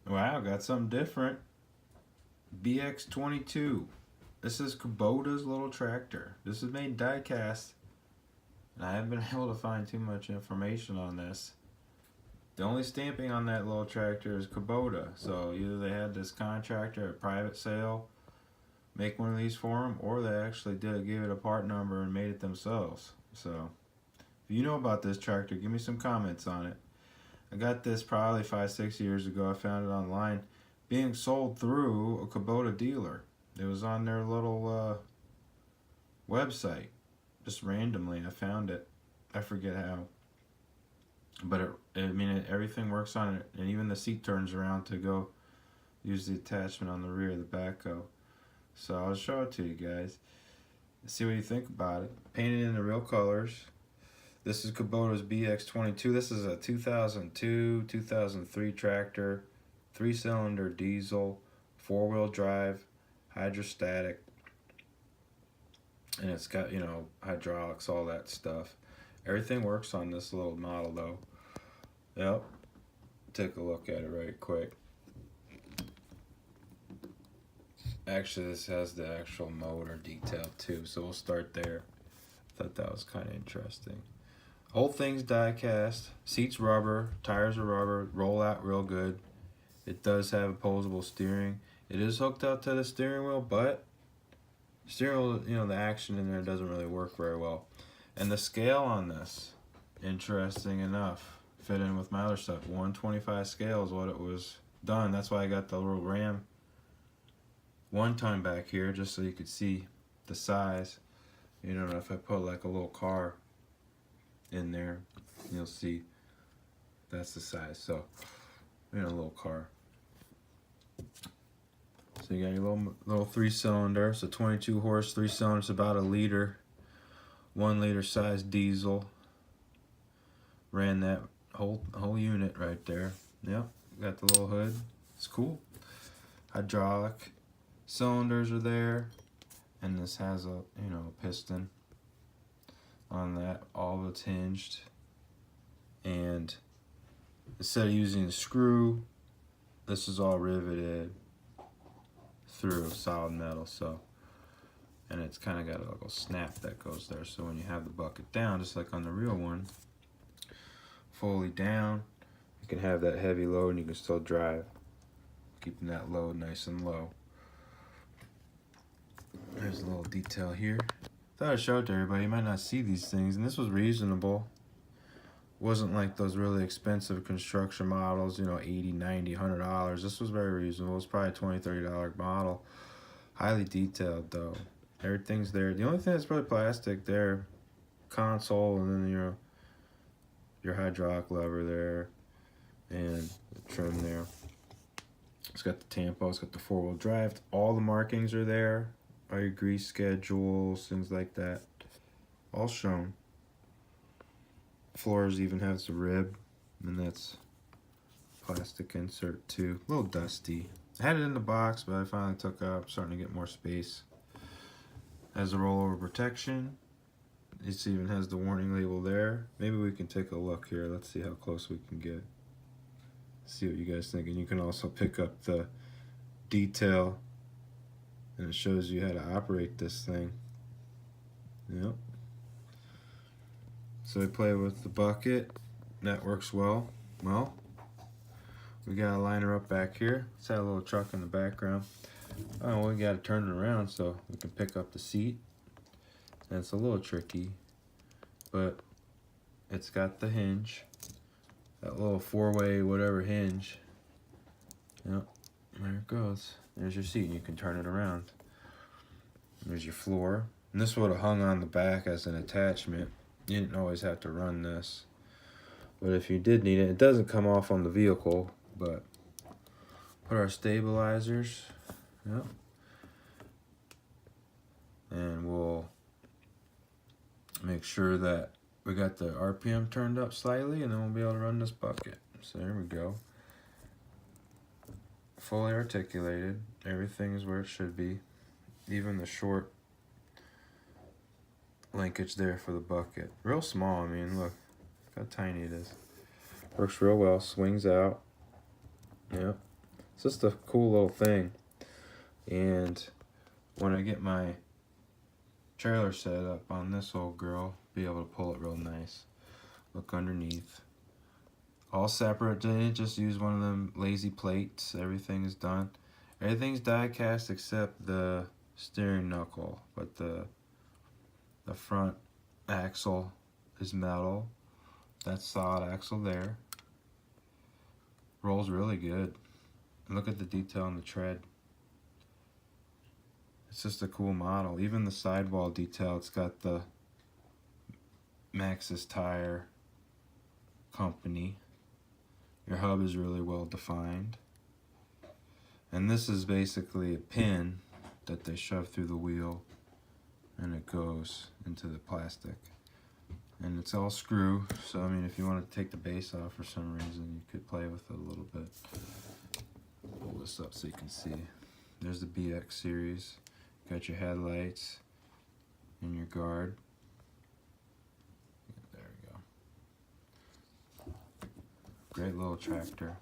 Wow, got something different. BX22. This is Kubota's little tractor. This is made diecast, and I haven't been able to find too much information on this. The only stamping on that little tractor is Kubota, so either they had this contractor at private sale make one of these for them, or they actually gave it a part number and made it themselves. So if you know about this tractor, give me some comments on it. I got this probably 5-6 years ago. I found it online being sold through a Kubota dealer. It was on their little website. Just randomly I found it. I forget how. But everything works on it, and even the seat turns around to go use the attachment on the rear of the backhoe. So I'll show it to you guys. See what you think about it. Painted in the real colors. This is Kubota's BX22. This is a 2002, 2003 tractor, 3-cylinder diesel, 4-wheel drive, hydrostatic, and it's got, hydraulics, all that stuff. Everything works on this little model though. Yep. Take a look at it right quick. Actually, this has the actual motor detail too, so we'll start there. Thought that was kind of interesting. Whole thing's die cast, seats rubber, tires are rubber, roll out real good. It does have opposable steering. It is hooked up to the steering wheel, but steering wheel, the action in there doesn't really work very well. And the scale on this, interesting enough, fit in with my other stuff. 125 scale is what it was done. That's why I got the little Ram one time back here, just so you could see the size. You know, if I put like a little car in there, you'll see that's the size. So, a little car. So you got your little 3-cylinder. So 22 horse, 3-cylinder. It's about a liter, 1 liter size diesel. Ran that whole unit right there. Yep, got the little hood. It's cool. Hydraulic cylinders are there, and this has a piston on that. All of it's hinged, and instead of using a screw, this is all riveted through solid metal. So, and it's kind of got a little snap that goes there, so when you have the bucket down, just like on the real one, fully down, you can have that heavy load and you can still drive, keeping that load nice and low. There's a little detail here. Thought I'd show it to everybody. You might not see these things, and this was reasonable. Wasn't like those really expensive construction models, $80, $90, $100. This was very reasonable. It was probably a $20, $30 model. Highly detailed though. Everything's there. The only thing that's really plastic there, console, and then your hydraulic lever there, and the trim there. It's got the tampo. It's got the 4-wheel drive. All the markings are there. All your grease schedules, things like that, all shown. Floors even has the rib, and that's plastic insert too. A little dusty. I had it in the box, but I finally took it out. Starting to get more space. Has a rollover protection. It even has the warning label there. Maybe we can take a look here. Let's see how close we can get. See what you guys think. And you can also pick up the detail, and it shows you how to operate this thing. Yep. So we play with the bucket. That works well. Well, we got a liner up back here. Let's have a little truck in the background. Oh, we got to turn it around so we can pick up the seat. And it's a little tricky, but it's got the hinge. That little 4-way whatever hinge. Yep, there it goes. There's your seat, and you can turn it around. There's your floor. And this would have hung on the back as an attachment. You didn't always have to run this. But if you did need it, it doesn't come off on the vehicle, but put our stabilizers. Yep. And we'll make sure that we got the RPM turned up slightly, and then we'll be able to run this bucket. So there we go. Fully articulated. Everything is where it should be. Even the short linkage there for the bucket. Real small. I mean, look how tiny it is. Works real well. Swings out. Yep. It's just a cool little thing. And when I get my trailer set up on this old girl, be able to pull it real nice. Look underneath. All separate, didn't just use one of them lazy plates. Everything is done. Everything's die cast except the steering knuckle, but the front axle is metal. That's solid axle there. Rolls really good. And look at the detail on the tread. It's just a cool model. Even the sidewall detail, it's got the Maxxis Tire Company. Your hub is really well defined. And this is basically a pin that they shove through the wheel and it goes into the plastic. And it's all screw, so I mean if you want to take the base off for some reason, you could play with it a little bit. Pull this up so you can see. There's the BX series. Got your headlights and your guard. There we go. Great little tractor.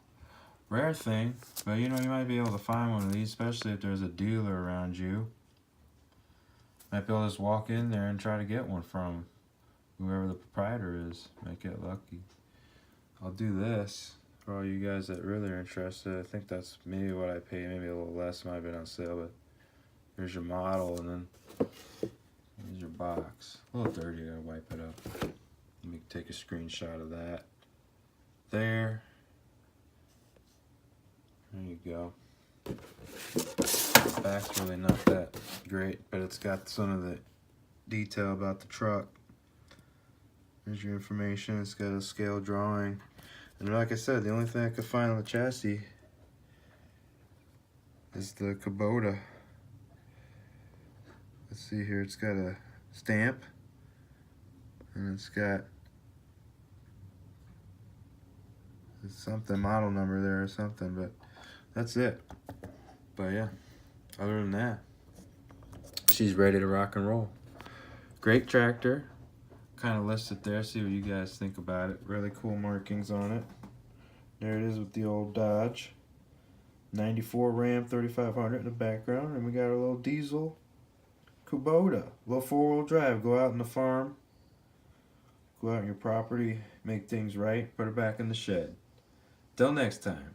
Rare thing, but you know, you might be able to find one of these, especially if there's a dealer around you. Might be able to just walk in there and try to get one from whoever the proprietor is. Might get lucky. I'll do this for all you guys that really are interested. I think that's maybe what I paid, maybe a little less, might have been on sale, but here's your model, and then here's your box. A little dirty, I gotta wipe it up. Let me take a screenshot of that. There. There you go. The back's really not that great, but it's got some of the detail about the truck. There's your information. It's got a scale drawing. And like I said, the only thing I could find on the chassis is the Kubota. Let's see here, it's got a stamp, and it's got something, model number there or something, but that's it. But yeah, other than that, she's ready to rock and roll. Great tractor. Kind of list it there, see what you guys think about it. Really cool markings on it. There it is with the old Dodge. 94 Ram 3500 in the background, and we got our little diesel Kubota, little four-wheel drive. Go out in the farm, go out on your property, make things right, put it back in the shed. Till next time.